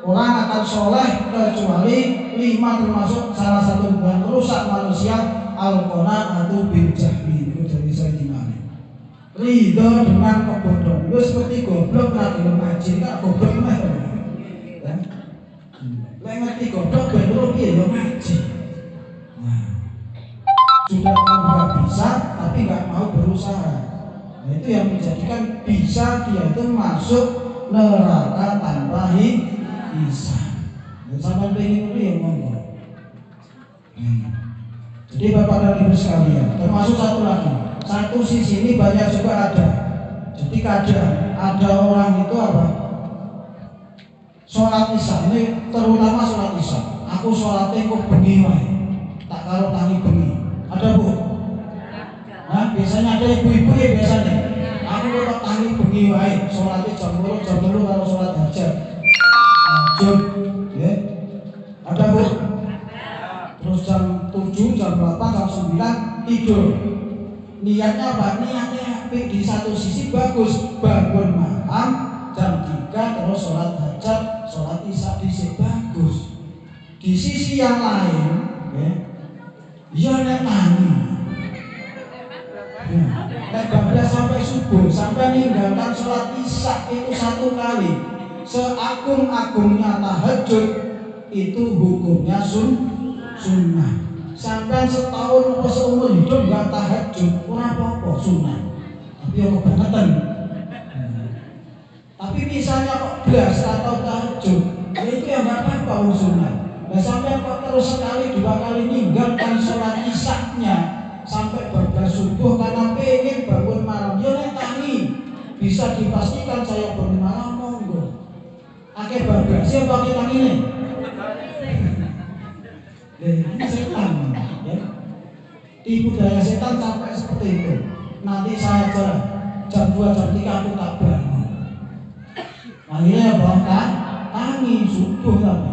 Orang akan soleh kecuali 5 termasuk salah satu bukan rusak manusia al-qanaatu bil jahli. Itu dari Sayyidina Ali. Ridho dengan kebodohan. Itu seperti goblok ra gelem ngaji kan goblok meh. Ya. Lek ngerti goblok ben piye yo ngaji. Nah. Sudah tahu nggak bisa tapi nggak mau berusaha. Nah, itu yang menjadikan bisa dia itu masuk neraka tanpa hisab. Dan sampai pengen itu yang monggo. Jadi Bapak dan Ibu sekalian, termasuk satu lagi. Satu sisi ini banyak juga ada. Jadi kadang ada orang itu apa? Sholat isya ini terutama sholat isya. Aku sholatnya kok bengi wae. Tak karo tangi bengi. Ada Bu? Nah, biasanya ada ibu-ibu ya biasanya. Aku kok tangi bengi wae. Sholatnya jam 2 kalau sholat hajat. Hajat, ya. Ada Bu? Terus jam 7, jam 8, jam 9 tidur. Niatnya apa? Niatnya di satu sisi bagus, bangun malam jam 3 terus sholat hajat, sholat isya di bagus. Di sisi yang lain, ya nek nani, nek bablas sampai subuh, sampai meninggalkan sholat isya itu 1 kali, seagung-agungnya tahajud itu hukumnya sunnah. Sampai setahun atau seumur hidup gak tahajud, ora apa-apa sunnah. Tapi yang kebangetan. Tapi misalnya kok belas atau tahajud, itu yang gak apa-apa sunnah. Nah sampai kok terus sekali 2 kali ninggalkan sholat isya-nya sampai bablas subuh karena pengen bangun malam, ya nek tangi bisa dipastikan saya bangun malam monggo. Akeh bablas siapa kita tangi? Ini setan, ya. Tipu daya setan sampai seperti itu. Nanti saya jam 2, jam 3 aku tak bangun. Akhirnya bongkar, tangi subuh tadi.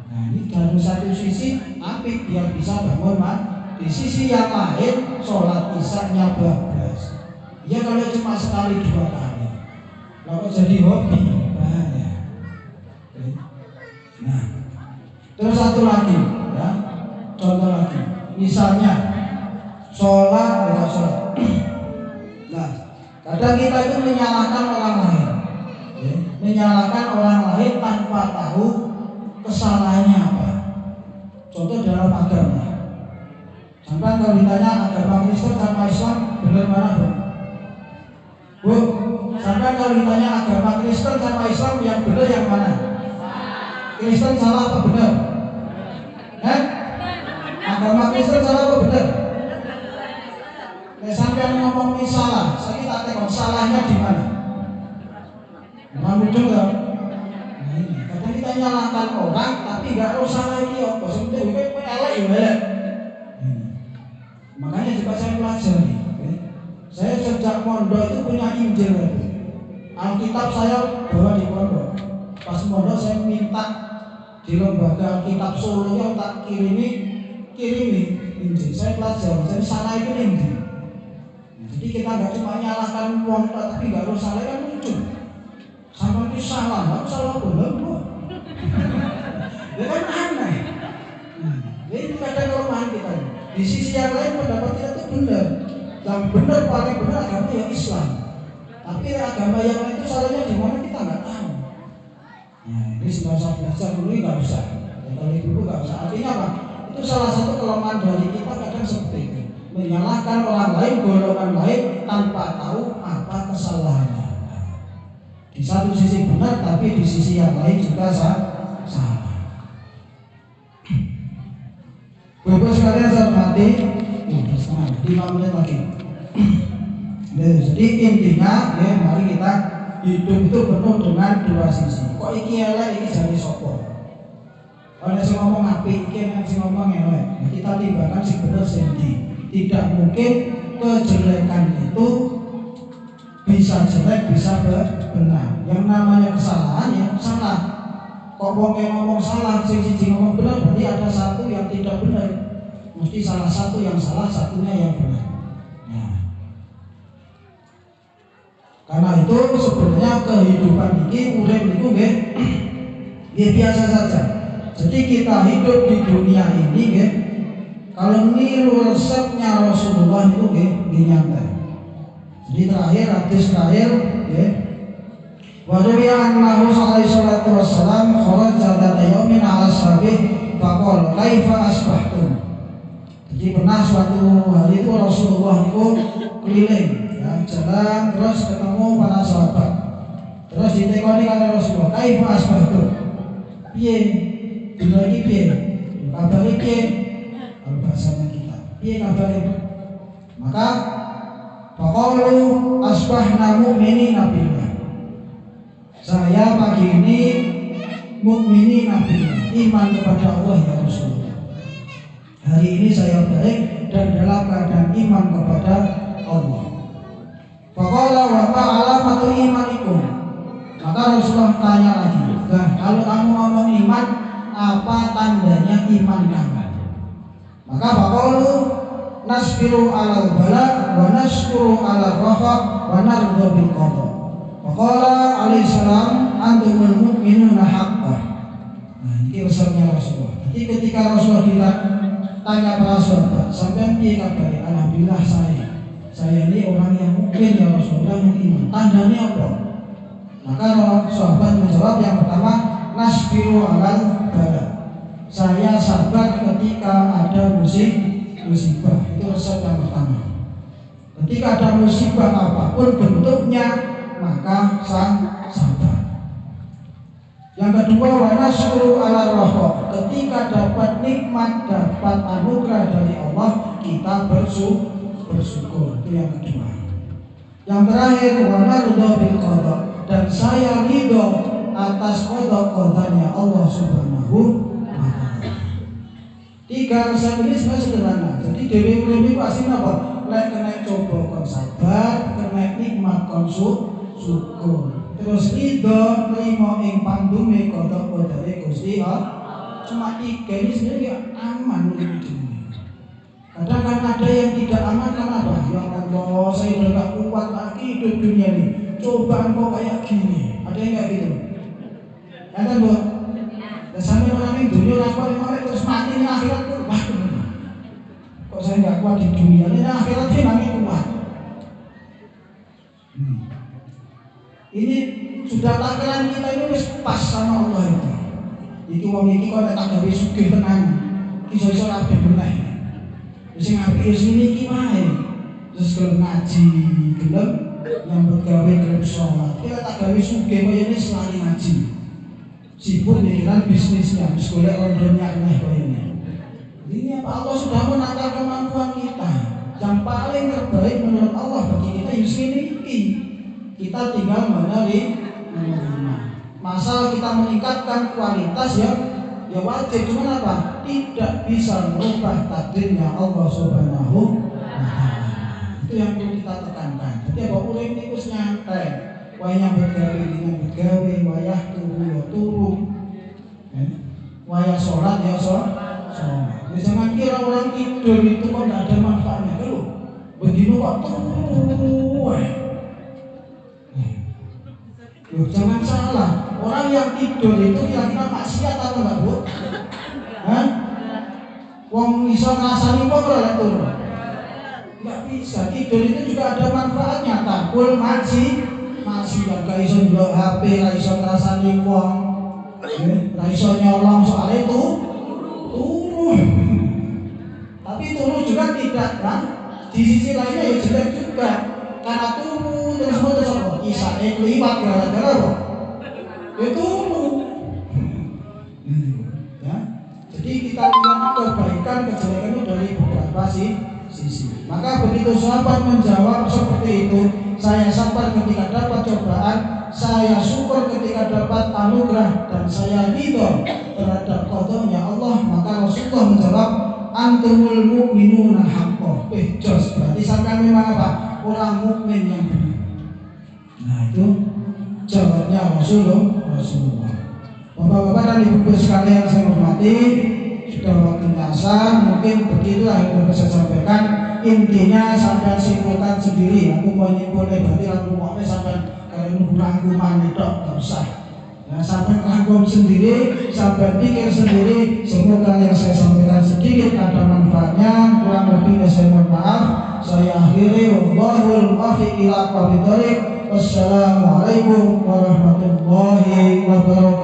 Nah ini dari satu sisi apik dia bisa bangun di sisi yang lain sholat isya-nya bablas. Ya kalau cuma sekali 2 kali, kalau jadi hobi bahaya. Nah. Terus satu lagi, ya, contoh lagi, misalnya sholat. Nah, kadang kita itu menyalahkan orang lain, ya, menyalahkan orang lain tanpa tahu kesalahannya apa. Contoh dalam agama, sampai kalau ditanya agama Kristen sama Islam benar mana Bu? Sampai kalau ditanya agama Kristen sama Islam yang benar yang mana? Kristen salah apa benar? Agama Kristen salah apa benar? Sampai ngomong ini salah, saya tak tengok salahnya di mana. Namun juga, kadang kita nyalahkan orang, tapi nggak tahu salah ini apa. Sebenarnya gue elek ya. Makanya juga saya pelajari. Saya sejak mondok itu punya Injil. Alkitab saya bawa di pondok. Pas mondok saya minta di lembaga kitab Solo yang tak kirimi ini saya pelajari, jadi salah itu ini. Jadi kita nggak cuma nyalahkan uang tapi nggak harus salah kan lucu. Sama itu salah, nggak salah benar kok. Ya kan aneh. Ini kadang kelemahan kita. Di sisi yang lain pendapat kita itu benar. Yang benar paling benar agama yang Islam. Tapi agama yang lain itu salahnya di mana kita nggak tahu. Nah, ini sudah saya belajar dulu nggak usah. Kalau dulu nggak usah. Artinya apa? Itu salah satu kelemahan dari kita kadang seperti itu. Menyalahkan orang lain, golongan lain tanpa tahu apa kesalahannya. Di satu sisi benar, tapi di sisi yang lain juga salah. Bapak sekalian saya hormati, 5 menit lagi. Jadi intinya, ya, mari kita hidup itu penuh dengan dua sisi. Kok iki elek, iki jane sapa? Kalau sing ngomong apik, iki nek sing ngomong elek. Kita timbangkan sing bener sing ndi. Tidak mungkin kejelekan itu bisa jelek, bisa benar. Yang namanya kesalahan ya salah. Kok wong ngomong salah, sing siji ngomong benar, berarti ada satu yang tidak benar. Mesti salah satu yang salah, satunya yang benar. Nah, karena itu sebenarnya kehidupan ini urip itu nggih biasa saja. Jadi kita hidup di dunia ini nggih, kalau niru resepnya Rasulullah itu nggih nyantai. Jadi terakhir hadis terakhir nggih, wa ruwiya annahu sallallahu alaihi wasallam kharaja dzata yaumin 'ala sabih faqala kaifa asbahtum. Jadi pernah suatu hari itu Rasulullah itu keliling ya, jalan terus ketemu para sahabat. Terus ditekoni karo Rasulullah, kaifa asbahtum? Piye? Dina iki piye? Kabare piye? Kalau bahasanya kita, piye kabare? Maka faqalu asbahna mu'minina billah. Saya pagi ini mukminin nabinya, iman kepada Allah ya Rasulullah. Hari ini saya baik dan dalam keadaan iman kepada Allah. Faqala wa alamatu imanikum. Maka Rasulullah tanya lagi, nah, kalau kamu ngomong iman, apa tandanya iman kamu? Maka faqalu nasbiru alal bala wa nashkuru alal raha wa narda bil qada. Faqala alaihi salam antumul mu'minuna haqqan. Nah, ini resepnya Rasulullah. Jadi ketika Rasulullah ditanya para sahabat, sampai piye kabare? Alhamdulillah saya ini orang yang mukmin ya Rasulullah, yang iman. Tandanya apa? Maka sahabat menjawab yang pertama, nasbiru alal bala. Saya sabar ketika ada musibah. Itu resep yang pertama. Ketika ada musibah apapun bentuknya, maka sabar. Yang kedua, wa nasykuru ala rahmah. Ketika dapat nikmat, dapat anugerah dari Allah, kita bersyukur. Itu yang kedua. Yang terakhir, wa narda bil qada. Dan saya ridho atas qada-qadanya Allah Subhanahu wa ta'ala. 3 resep ini sebenarnya sederhana. Jadi dewi pasti apa? Lek kena coba kon sabar, kena nikmat kon syukur. Terus ridho terima ing pandume qada-qadane Gusti Allah. Cuma 3 ini sebenarnya aman untuk dunia. Kadang kan ada yang tidak aman karena apa? Ya Allah, saya udah gak kuat lagi hidup dunia ini. Cobaan kok kayak gini. Ada yang kayak gitu? Ada Bu? Dan sampai orang ini dunia lakukan terus mati ini akhirat tuh. Wah, kok saya gak kuat di dunia ini, akhirat sih nanti kuat. Ini sudah takaran kita ini wis pas sama Allah itu. Iki wong iki kok nek tak gawe sugih tenan. Iso-iso kabeh bener. Wis sing apik wis ngene iki wae. Terus gelem ngaji, gelem nyambut gawe gelem sholat. Kita tak gawe sugih kaya ini selalu ngaji. Sibuk mikiran bisnisnya, wis golek ordernya aneh kaya ini. Ini apa Allah sudah menakar kemampuan kita. Yang paling terbaik menurut Allah bagi kita wis ngene iki. Kita tinggal menerima. Masalah kita meningkatkan kualitas ya wajib, cuma apa? Tidak bisa merubah takdirnya Allah Subhanahu wa ta'ala. Itu yang perlu kita tekankan. Jadi apa urip niku nyantai. wayah bergawe dina bergawe, wayah turu ya turu, wayah sholat ya sholat. Jangan kira orang tidur itu kok tidak ada manfaatnya dulu. Begitu kok turu. Jangan salah, orang yang tidur itu kira-kira maksiat atau enggak, Bu? Wong iso ngrasani kok ora turu. Enggak bisa, tidur itu juga ada manfaatnya. Takul masih gak iso ndelok HP, ra iso ngrasani wong. Ra iso nyolong soal itu turu. Tapi turu juga tidak kan? Di sisi lainnya ya jelek juga. Karena turu terus apa? Isane kliwat gara-gara apa? Ya turu. Ya. Jadi kita lihat kebaikan kejelekan itu dari beberapa sisi. Maka begitu sahabat menjawab seperti itu, saya sabar ketika dapat cobaan, saya syukur ketika dapat anugerah, dan saya ridho terhadap qadanya Allah. Maka Rasulullah menjawab, antumul mu'minuna haqqo. Jos, berarti sampai memang apa? Orang mukmin yang benar. Nah itu jawabnya Rasulullah. Bapak-bapak dan ibu-ibu sekalian saya hormati, sudah waktunya asar, mungkin begitulah yang bisa saya sampaikan. Intinya sampai simpulkan sendiri. Aku mau nyimpulkan berarti aku mau sampai kalau rangkuman itu nggak usah. Nah, sampai rangkum sendiri, sampai pikir sendiri. Semoga yang saya sampaikan sedikit ada manfaatnya. Kurang lebihnya saya mohon maaf. Saya akhiri. Wallahul muwaffiq ila aqwamit thoriq. Wassalamualaikum warahmatullahi wabarakatuh.